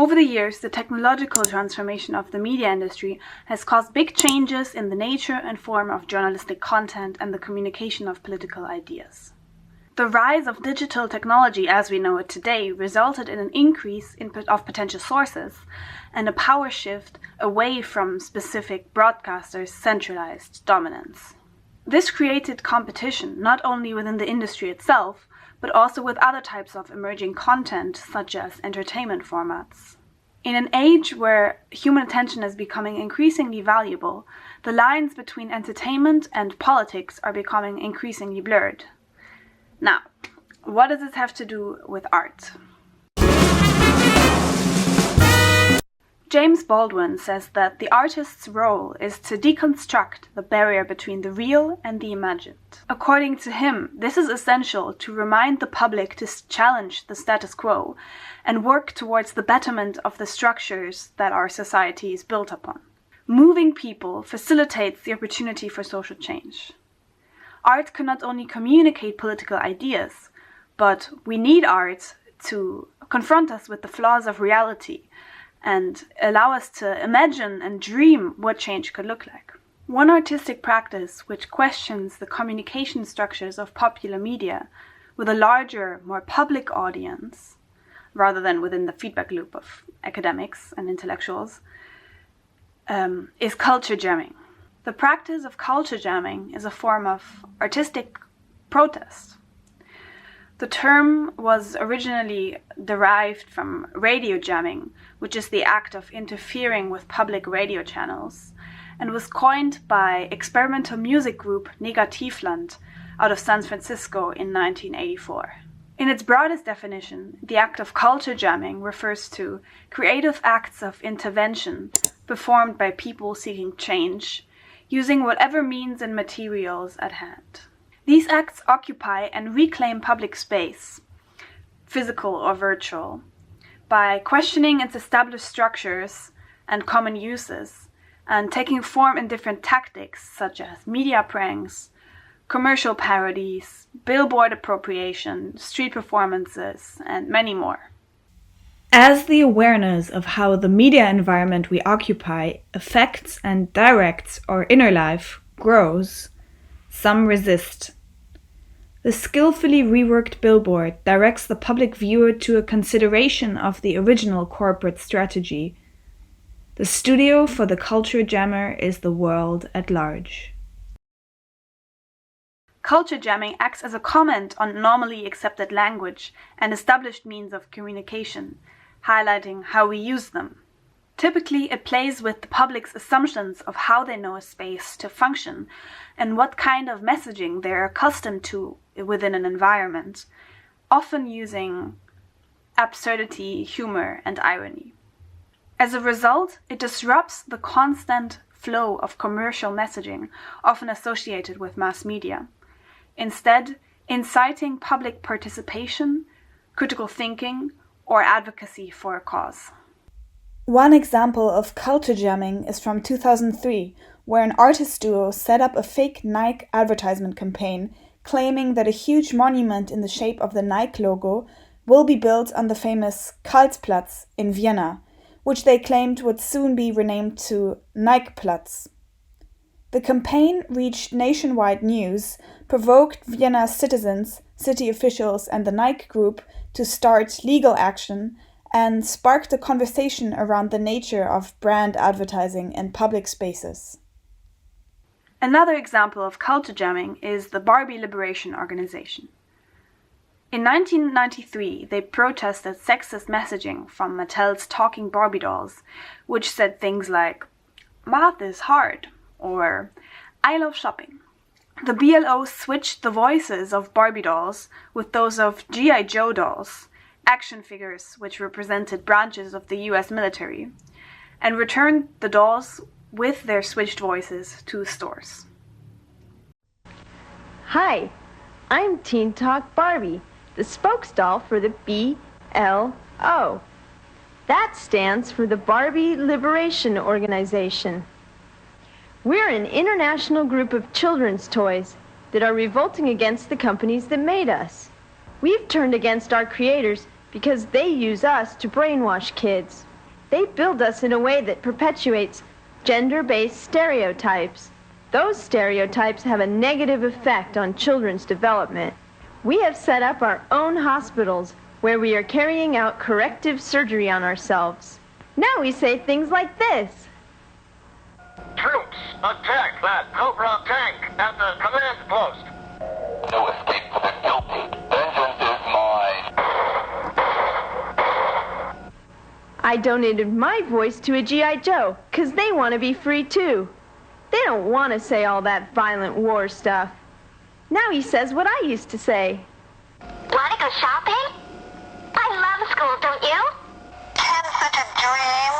Over the years, the technological transformation of the media industry has caused big changes in the nature and form of journalistic content and the communication of political ideas. The rise of digital technology as we know it today resulted in an increase of potential sources and a power shift away from specific broadcasters' centralized dominance. This created competition not only within the industry itself, but also with other types of emerging content, such as entertainment formats. In an age where human attention is becoming increasingly valuable, the lines between entertainment and politics are becoming increasingly blurred. Now, what does this have to do with art? James Baldwin says that the artist's role is to deconstruct the barrier between the real and the imagined. According to him, this is essential to remind the public to challenge the status quo and work towards the betterment of the structures that our society is built upon. Moving people facilitates the opportunity for social change. Art can not only communicate political ideas, but we need art to confront us with the flaws of reality and allow us to imagine and dream what change could look like. One artistic practice which questions the communication structures of popular media with a larger, more public audience, rather than within the feedback loop of academics and intellectuals, is culture jamming. The practice of culture jamming is a form of artistic protest. The term was originally derived from radio jamming, which is the act of interfering with public radio channels, and was coined by experimental music group Nikeplatz out of San Francisco in 1984. In its broadest definition, the act of culture jamming refers to creative acts of intervention performed by people seeking change, using whatever means and materials at hand. These acts occupy and reclaim public space, physical or virtual, by questioning its established structures and common uses, and taking form in different tactics such as media pranks, commercial parodies, billboard appropriation, street performances, and many more. As the awareness of how the media environment we occupy affects and directs our inner life grows, some resist. The skillfully reworked billboard directs the public viewer to a consideration of the original corporate strategy. The studio for the culture jammer is the world at large. Culture jamming acts as a comment on normally accepted language and established means of communication, highlighting how we use them. Typically, it plays with the public's assumptions of how they know a space to function and what kind of messaging they're accustomed to within an environment, often using absurdity, humor, and irony. As a result, it disrupts the constant flow of commercial messaging often associated with mass media, instead inciting public participation, critical thinking, or advocacy for a cause. One example of culture jamming is from 2003, where an artist duo set up a fake Nike advertisement campaign claiming that a huge monument in the shape of the Nike logo will be built on the famous Karlsplatz in Vienna, which they claimed would soon be renamed to Nikeplatz. The campaign reached nationwide news, provoked Vienna's citizens, city officials, and the Nike group to start legal action, and sparked a conversation around the nature of brand advertising in public spaces. Another example of culture jamming is the Barbie Liberation Organization. In 1993, they protested sexist messaging from Mattel's talking Barbie dolls, which said things like, "Math is hard," or "I love shopping." The BLO switched the voices of Barbie dolls with those of G.I. Joe dolls, action figures which represented branches of the US military, and returned the dolls with their switched voices to stores. Hi, I'm Teen Talk Barbie, the spokesdoll for the BLO. That stands for the Barbie Liberation Organization. We're an international group of children's toys that are revolting against the companies that made us. We've turned against our creators because they use us to brainwash kids. They build us in a way that perpetuates gender-based stereotypes. Those stereotypes have a negative effect on children's development. We have set up our own hospitals where we are carrying out corrective surgery on ourselves. Now we say things like this. Troops, attack that Cobra tank at the command post. No escape for the guilty. Vengeance is mine. I donated my voice to a G.I. Joe, 'cause they want to be free too. They don't want to say all that violent war stuff. Now he says what I used to say. Want to go shopping? I love school, don't you? It's such a dream.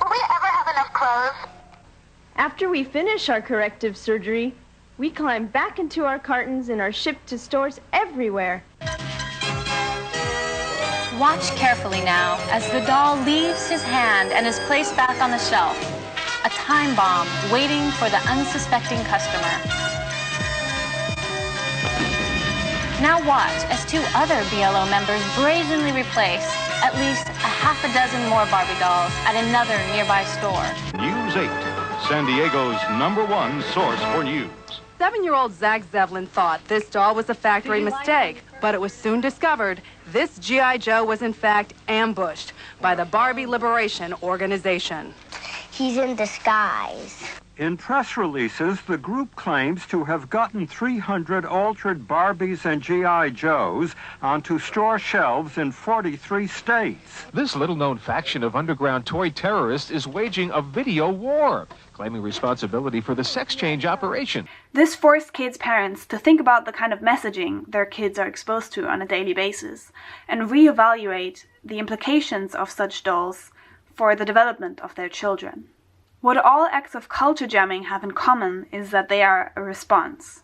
Will we ever have enough clothes? After we finish our corrective surgery, we climb back into our cartons and are shipped to stores everywhere. Watch carefully now as the doll leaves his hand and is placed back on the shelf. A time bomb waiting for the unsuspecting customer. Now watch as two other BLO members brazenly replace at least a half a dozen more Barbie dolls at another nearby store. News 8, San Diego's #1 source for news. 7-year-old Zach Zevlin thought this doll was a factory mistake, but it was soon discovered this G.I. Joe was in fact ambushed by the Barbie Liberation Organization. He's in disguise. In press releases, the group claims to have gotten 300 altered Barbies and G.I. Joes onto store shelves in 43 states. This little-known faction of underground toy terrorists is waging a video war, claiming responsibility for the sex change operation. This forced kids' parents to think about the kind of messaging their kids are exposed to on a daily basis and reevaluate the implications of such dolls for the development of their children. What all acts of culture jamming have in common is that they are a response.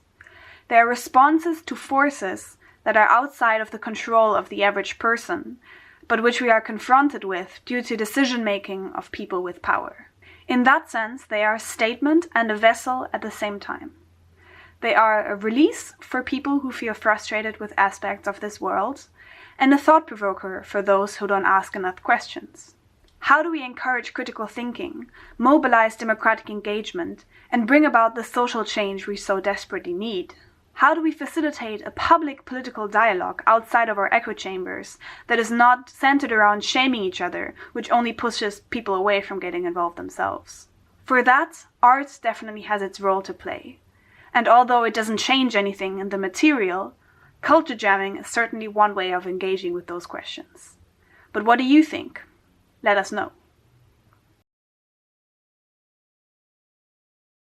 They are responses to forces that are outside of the control of the average person, but which we are confronted with due to decision-making of people with power. In that sense, they are a statement and a vessel at the same time. They are a release for people who feel frustrated with aspects of this world, and a thought-provoker for those who don't ask enough questions. How do we encourage critical thinking, mobilize democratic engagement, and bring about the social change we so desperately need? How do we facilitate a public political dialogue outside of our echo chambers that is not centered around shaming each other, which only pushes people away from getting involved themselves? For that, art definitely has its role to play. And although it doesn't change anything in the material, culture jamming is certainly one way of engaging with those questions. But what do you think? Let us know.